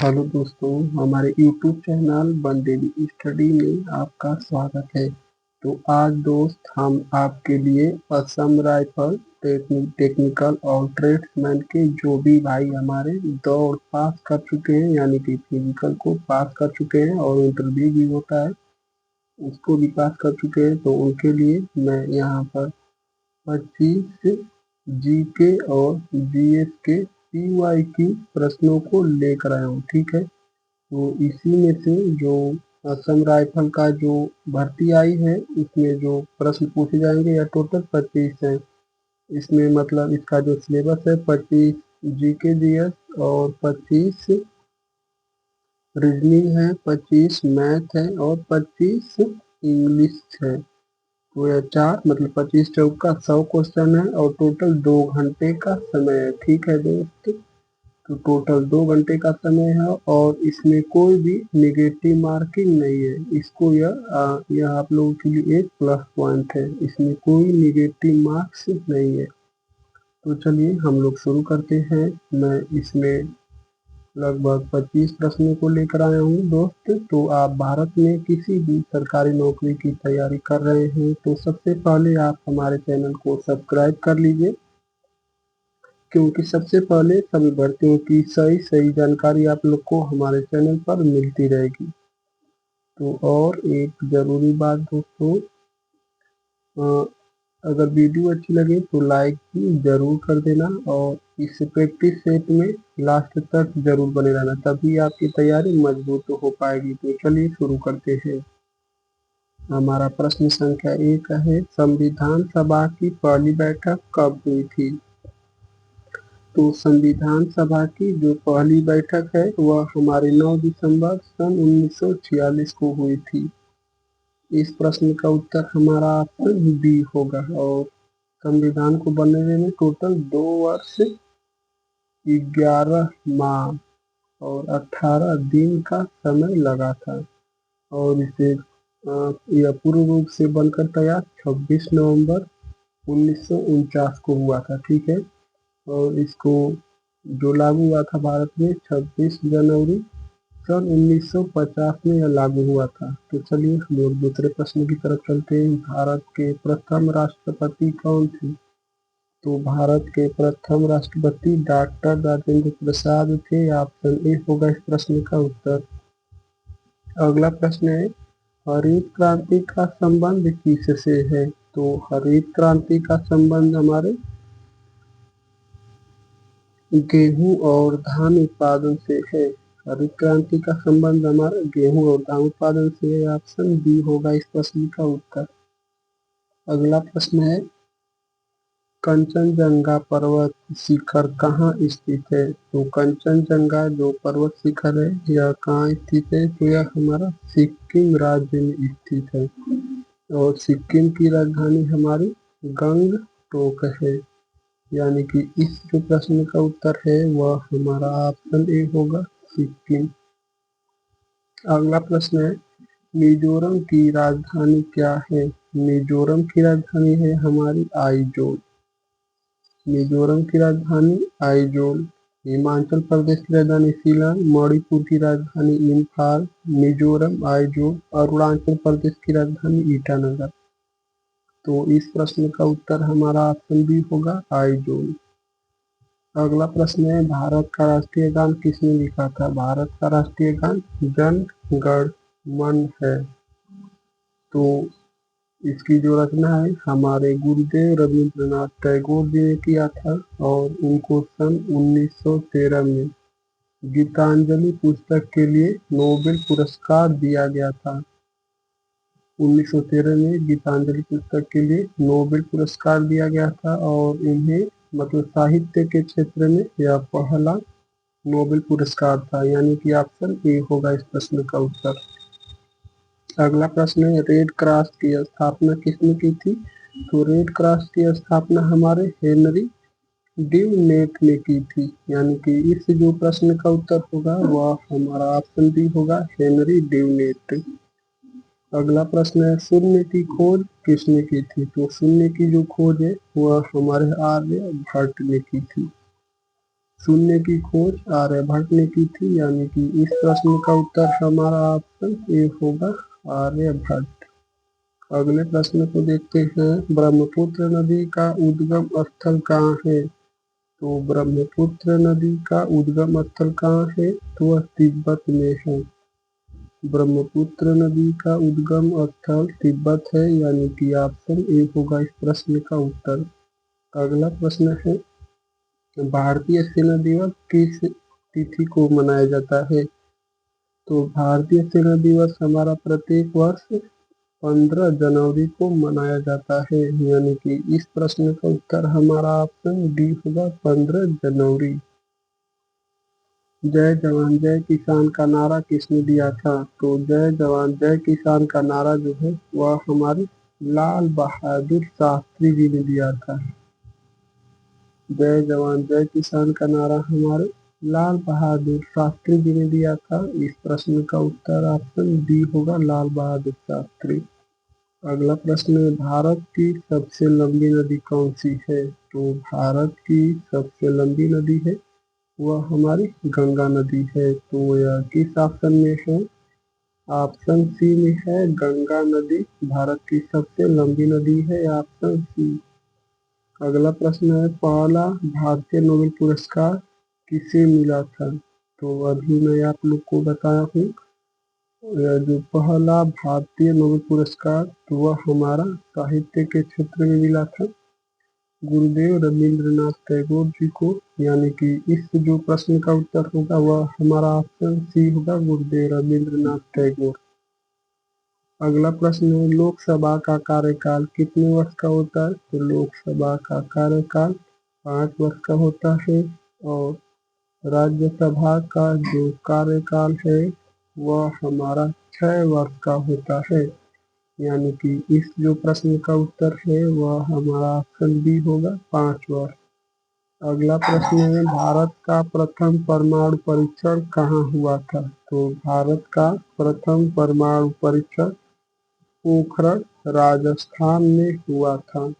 Hello दोस्तों, हमारे YouTube channel बंदेली study में आपका स्वागत है। तो आज दोस्त हम आपके लिए असम राइफल टेक्निकल और ट्रेड्समैन के जो भी भाई हमारे दौड़ पास कर चुके हैं, यानी कि फिजिकल को पास कर चुके हैं और इंटरव्यू भी होता है उसको भी पास कर चुके हैं, तो उनके लिए मैं यहाँ पर 25 जीके और जीएस के PYQ प्रश्नों को लेकर आया हूँ। ठीक है, तो इसी में से जो असम राइफल का जो भर्ती आई है इसमें जो प्रश्न पूछे जाएंगे या टोटल 25 है। इसमें मतलब इसका जो सिलेबस है 25 जीके जीएस और 25 रीजनिंग है, 25 मैथ है और 25 इंग्लिश है। तो यह 4 मतलब 25 चौका 100 क्वेश्चन है और टोटल 2 घंटे का समय है। ठीक है दोस्त, तो टोटल 2 घंटे का समय है और इसमें कोई भी नेगेटिव मार्किंग नहीं है। इसको यह आप लोगों के लिए एक प्लस पॉइंट है, इसमें कोई नेगेटिव मार्क्स नहीं है। तो चलिए हम लोग शुरू करते हैं। मैं इसमें लगभग 25 प्रश्नों को लेकर आया हूँ दोस्त। तो आप भारत में किसी भी सरकारी नौकरी की तैयारी कर रहे हैं तो सबसे पहले आप हमारे चैनल को सब्सक्राइब कर लीजिए, क्योंकि सबसे पहले सभी भर्तियों की सही जानकारी आप लोग को हमारे चैनल पर मिलती रहेगी। तो और एक ज़रूरी बात दोस्तों, अगर वीडियो अच्छी लगे तो लाइक भी ज़रूर कर देना और इस प्रैक्टिस सेट में लास्ट तक ज़रूर बने रहना, तभी आपकी तैयारी मजबूत हो पाएगी। तो चलिए शुरू करते हैं। हमारा प्रश्न संख्या 1 है, संविधान सभा की पहली बैठक कब हुई थी? तो संविधान सभा की जो पहली बैठक है वह हमारे 9 दिसंबर सन 1946 को हुई थी। इस प्रश्न का उत्तर हमारा ऑप्शन बी होगा। और संविधान को बनने में टोटल 2 वर्ष 11 माह और 18 दिन का समय लगा था और इसे यह पूर्ण रूप से बनकर तैयार 26 नवंबर 1949 को हुआ था। ठीक है, और इसको जो लागू हुआ था भारत में 26 जनवरी सन 1950 में यह लागू हुआ था। तो चलिए हम लोग दूसरे प्रश्न की तरफ चलते हैं। भारत के प्रथम राष्ट्रपति कौन थे? तो भारत के प्रथम राष्ट्रपति डॉक्टर राजेंद्र प्रसाद थे। ऑप्शन ए होगा इस प्रश्न का उत्तर। अगला प्रश्न है, हरित क्रांति का संबंध किससे है? तो हरित क्रांति का संबंध हमारे गेहूं और धान उत्पादन से है। हरित क्रांति का संबंध हमारा गेहूं और धान उत्पादन से है। ऑप्शन बी होगा इस प्रश्न का उत्तर। अगला प्रश्न है, कंचनजंगा पर्वत शिखर कहाँ स्थित है? तो कंचनजंगा जो पर्वत शिखर है यह कहाँ स्थित है? तो यह हमारा सिक्किम राज्य में स्थित है और सिक्किम की राजधानी हमारी गंगटोक है। यानी कि इस जो प्रश्न का उत्तर है वह हमारा ऑप्शन ए होगा, सिक्किम। अगला प्रश्न है, मिजोरम की राजधानी क्या है? मिजोरम की राजधानी है हमारी आइजोल। मिजोरम की राजधानी आइजोल। हिमाचल प्रदेश की राजधानी शिलांग, मणिपुर की राजधानी इम्फाल, मिजोरम आइजोल, अरुणाचल प्रदेश की राजधानी ईटानगर। तो इस प्रश्न का उत्तर हमारा ऑप्शन बी होगा, आइजोल। अगला प्रश्न है, भारत का राष्ट्रीय गान किसने लिखा था? भारत का राष्ट्रीय गान जन गण मन है। तो इसकी जो रचना है हमारे गुरुदेव रविंद्रनाथ टैगोर जी ने किया था और उनको सन 1913 में गीतांजलि पुस्तक के लिए नोबेल पुरस्कार दिया गया था। 1913 में गीतांजलि पुस्तक के लिए नोबेल पुरस्कार दिया गया था और इन्हें मतलब साहित्य के क्षेत्र में यह पहला नोबेल पुरस्कार था। यानी कि ऑप्शन ए होगा इस प्रश्न का उत्तर। अगला प्रश्न है, रेड क्रॉस की स्थापना किसने की थी? तो रेड क्रॉस की स्थापना हमारे हेनरी ड्यूनेट ने की थी। यानी कि इस जो प्रश्न का उत्तर होगा वह हमारा ऑप्शन बी होगा, हेनरी ड्यूनेट। अगला प्रश्न है, शून्य की खोज किसने की थी? तो शून्य की जो खोज है वह हमारे आर्यभट्ट ने की थी। शून्य की खोज आर्यभट्ट ने की थी, यानी कि इस प्रश्न का उत्तर हमारा ऑप्शन ए होगा, आर्यभट्ट। अगले प्रश्न को देखते हैं, ब्रह्मपुत्र नदी का उद्गम स्थल कहाँ है? तो ब्रह्मपुत्र नदी का उद्गम स्थल कहाँ है? तो वह तिब्बत में है। ब्रह्मपुत्र नदी का उद्गम स्थल तिब्बत है, यानी कि ऑप्शन ए होगा इस प्रश्न का उत्तर। अगला प्रश्न है, भारतीय सेना दिवस किस तिथि को मनाया जाता है? तो भारतीय सेना दिवस हमारा प्रत्येक वर्ष 15 जनवरी को मनाया जाता है, यानी कि इस प्रश्न का उत्तर हमारा ऑप्शन डी होगा, 15 जनवरी। जय जवान जय किसान का नारा किसने दिया था? तो जय जवान जय किसान का नारा जो है वह हमारे लाल बहादुर शास्त्री जी ने दिया था। जय जवान जय किसान का नारा हमारे लाल बहादुर शास्त्री जी ने दिया था। इस प्रश्न का उत्तर ऑप्शन डी होगा, लाल बहादुर शास्त्री। अगला प्रश्न है, भारत की सबसे लंबी नदी कौन सी है? तो भारत की सबसे लंबी नदी है वह हमारी गंगा नदी है। तो यह किस ऑप्शन में है? ऑप्शन सी में है, गंगा नदी भारत की सबसे लंबी नदी है, ऑप्शन सी। अगला प्रश्न है, पहला भारतीय नोबेल पुरस्कार किसे मिला था? तो अभी मैं आप लोग को बताया हूँ, यह जो पहला भारतीय नोबेल पुरस्कार तो वह हमारा साहित्य के क्षेत्र में मिला था, गुरुदेव रविंद्रनाथ टैगोर जी को, यानी कि इस जो प्रश्न का उत्तर होगा वह हमारा ऑप्शन सी होगा, गुरुदेव रविंद्रनाथ टैगोर। अगला प्रश्न है, लोकसभा का कार्यकाल कितने वर्ष का होता है? तो लोकसभा का कार्यकाल 5 वर्ष का होता है, और राज्यसभा का जो कार्यकाल है वह हमारा 6 वर्ष का होता है, यानी कि इस जो प्रश्न का उत्तर है वह हमारा ऑप्शन बी होगा, 5 वर्ष। अगला प्रश्न है, भारत का प्रथम परमाणु परीक्षण कहाँ हुआ था? तो भारत का प्रथम परमाणु परीक्षण पोखरण राजस्थान में हुआ था।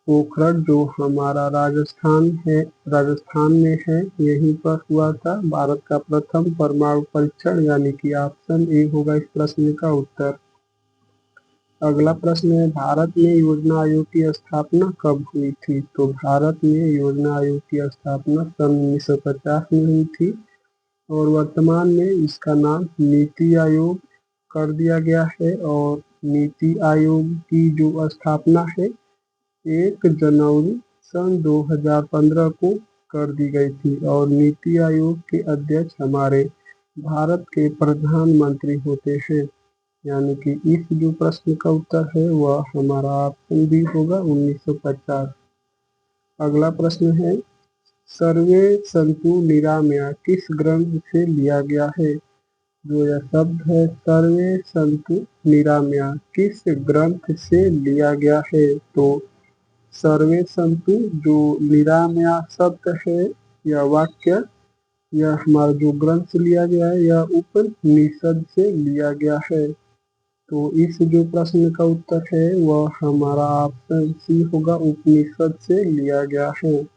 पोखरण जो हमारा राजस्थान में है, यहीं पर हुआ था भारत का प्रथम परमाणु परीक्षण, यानी कि ऑप्शन ए होगा इस प्रश्न का उत्तर। अगला प्रश्न है, भारत में योजना आयोग की स्थापना कब हुई थी? तो भारत में योजना आयोग की स्थापना सन 1950 में हुई थी, और वर्तमान में इसका नाम नीति आयोग कर दिया गया है। और नीति आयोग की जो स्थापना है 1 जनवरी सन 2015 को कर दी गई थी, और नीति आयोग के अध्यक्ष हमारे भारत के प्रधानमंत्री होते हैं, यानी कि इस जो प्रश्न का उत्तर है वह हमारा ऑप्शन बी होगा, 1950। अगला प्रश्न है, सर्वे सन्तु निरामया किस ग्रंथ से लिया गया है? जो यह शब्द है सर्वे सन्तु निरामया किस ग्रंथ से लिया गया है? तो सर्वे सन्तु जो निरामया शब्द है, यह वाक्य, यह हमारा जो ग्रंथ से लिया गया है यह उपनिषद से लिया गया है। तो इस जो प्रश्न का उत्तर है वह हमारा ऑप्शन सी होगा, उपनिषद से लिया गया है।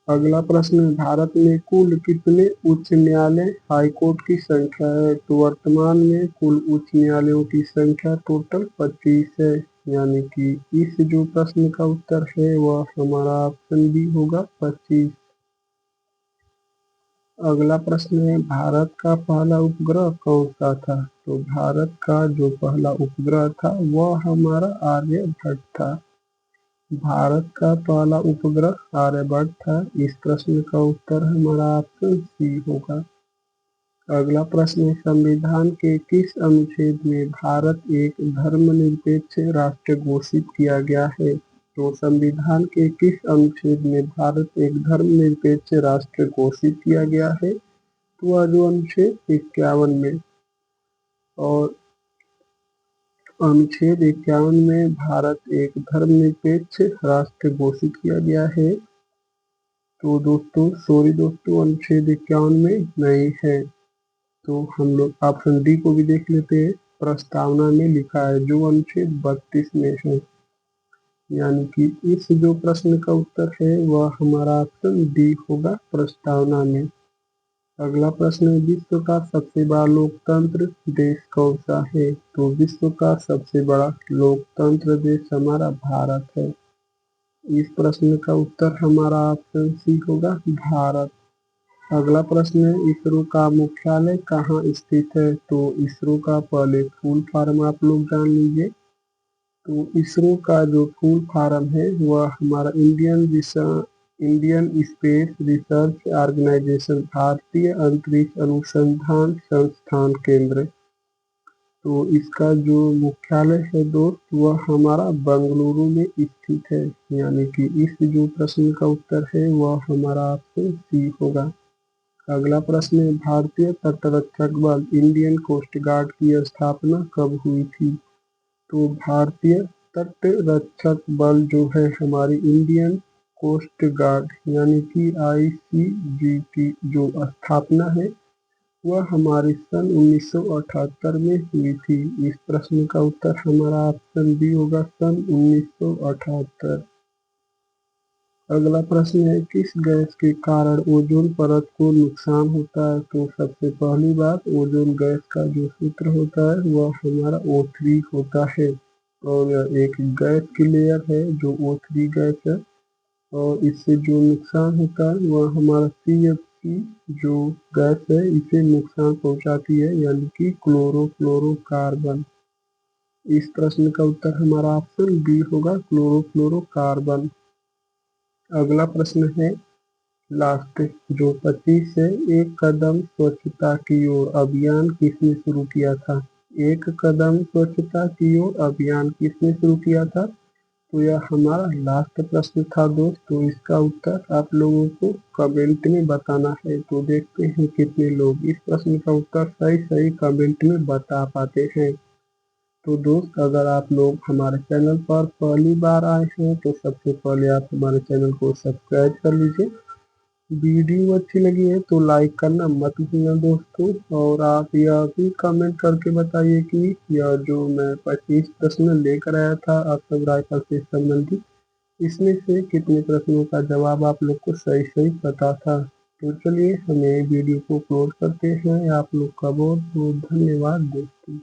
अगला प्रश्न है, भारत में कुल कितने उच्च न्यायालय हाईकोर्ट की संख्या है? तो वर्तमान में कुल उच्च न्यायालयों की संख्या टोटल 25 है, यानी कि इस जो प्रश्न का उत्तर है वह हमारा ऑप्शन बी होगा, 25। अगला प्रश्न है, भारत का पहला उपग्रह कौन सा था? तो भारत का जो पहला उपग्रह था वह हमारा आर्यभट्ट था। भारत का पहला उपग्रह आर्यभट्ट था। इस प्रश्न का उत्तर हमारा ऑप्शन सी होगा। अगला प्रश्न है, संविधान के किस अनुच्छेद में भारत एक धर्मनिरपेक्ष राष्ट्र घोषित किया गया है? तो संविधान के किस अनुच्छेद में भारत एक धर्मनिरपेक्ष राष्ट्र घोषित किया गया है? तो वह जो अनुच्छेद 51 में, और अनुच्छेद 51 में भारत एक धर्मनिरपेक्ष राष्ट्र घोषित किया गया है। तो दोस्तों अनुच्छेद 51 में नहीं है। तो हम लोग ऑप्शन डी को भी देख लेते हैं, प्रस्तावना में लिखा है जो अनुच्छेद 32 में है। यानी कि इस जो प्रश्न का उत्तर है वह हमारा ऑप्शन डी होगा, प्रस्तावना में। अगला प्रश्न है, विश्व का सबसे बड़ा लोकतंत्र देश कौन सा है? तो विश्व का सबसे बड़ा लोकतंत्र देश हमारा भारत है। इस प्रश्न का उत्तर हमारा ऑप्शन सी होगा, भारत। अगला प्रश्न है, इसरो का मुख्यालय कहाँ स्थित है? तो इसरो का पहले फुल फॉर्म आप लोग जान लीजिए। तो इसरो का जो फुल फॉर्म है वह हमारा इंडियन स्पेस रिसर्च ऑर्गेनाइजेशन, भारतीय अंतरिक्ष अनुसंधान संस्थान केंद्र। तो इसका जो मुख्यालय है दोस्त वह हमारा बेंगलुरु में स्थित है। यानी कि इस जो प्रश्न का उत्तर है वह हमारा ऑप्शन सी होगा। अगला प्रश्न है, भारतीय तटरक्षक बल इंडियन कोस्ट गार्ड की स्थापना कब हुई थी? तो भारतीय तट रक्षक बल जो है हमारी इंडियन कोस्ट गार्ड यानी कि ICG की जो स्थापना है वह हमारी सन 1978 में हुई थी। इस प्रश्न का उत्तर हमारा ऑप्शन बी होगा, सन 1978। अगला प्रश्न है, किस गैस के कारण ओजोन परत को नुकसान होता है? तो सबसे पहली बात, ओजोन गैस का जो सूत्र होता है वह हमारा O3 होता है और एक गैस की लेयर है जो O3 गैस है और इससे जो नुकसान होता है वह हमारा CFC जो गैस है इसे नुकसान पहुंचाती है, यानी कि क्लोरोफ्लोरोकार्बन। इस प्रश्न का उत्तर हमारा ऑप्शन बी होगा, क्लोरोफ्लोरोकार्बन। अगला प्रश्न है लास्ट, जो 25 से एक कदम स्वच्छता की ओर अभियान किसने शुरू किया था? एक कदम स्वच्छता की ओर अभियान किसने शुरू किया था? तो यह हमारा लास्ट प्रश्न था दोस्त। तो इसका उत्तर आप लोगों को कमेंट में बताना है। तो देखते हैं कितने लोग इस प्रश्न का उत्तर सही सही कमेंट में बता पाते हैं। तो दोस्त, अगर आप लोग हमारे चैनल पर पहली बार आए हैं तो सबसे पहले आप हमारे चैनल को सब्सक्राइब कर लीजिए। वीडियो अच्छी लगी है तो लाइक करना मत भूलना दोस्तों, और आप यह भी कमेंट करके बताइए कि यह जो मैं 25 प्रश्न लेकर आया था असम राइफल से संबंधित, इसमें से कितने प्रश्नों का जवाब आप लोग को सही सही पता था। तो चलिए हमें वीडियो को अपलोड करते हैं। आप लोग का बहुत बहुत धन्यवाद दोस्तों।